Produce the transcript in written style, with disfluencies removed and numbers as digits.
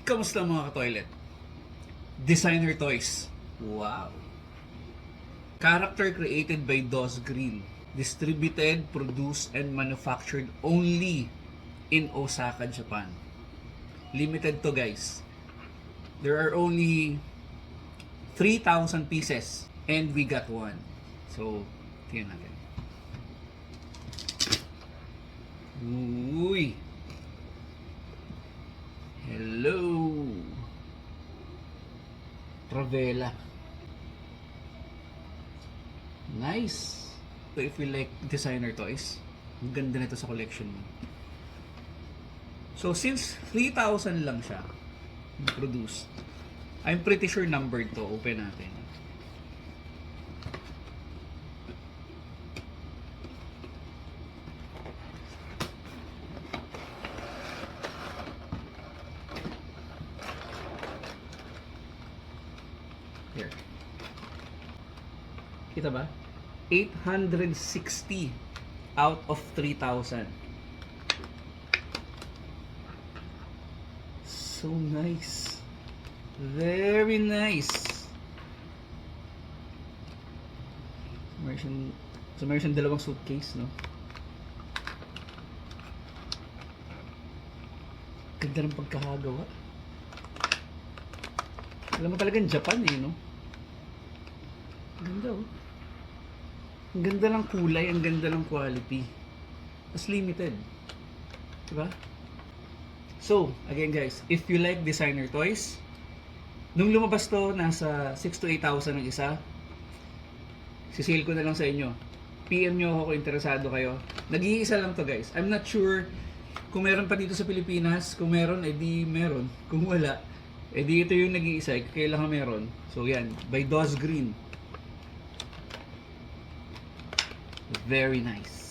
Kamusta mga ka-toilet? Designer toys. Wow. Character created by DOS Green. Distributed, produced, and manufactured only in Osaka, Japan. Limited to guys. There are only 3,000 pieces and we got one. So, tingnan natin. Uy! Hello! Ravela. Nice! So if you like designer toys, ang ganda nito sa collection mo. So since 3,000 lang siya produced, I'm pretty sure numbered to. Open natin. Here. Kita ba? 860 out of 3,000. So nice. Very nice. So meron siyang dalawang suitcase, no? Ganda ng pagkakagawa. Alam mo talagang Japan eh, no? Ganda, oh. Ang ganda ng kulay, ang ganda ng quality. Mas limited. Diba? So, again guys, if you like designer toys, nung lumabas to, nasa 6,000 to 8,000 ang isa. Sisale ko na lang sa inyo. PM nyo ako kung interesado kayo. Nag-iisa lang to guys. I'm not sure kung meron pa dito sa Pilipinas. Kung meron, edi meron. Kung wala, edi ito yung nag-iisa. Kailangan meron. So yan, by DOS Green. Very nice.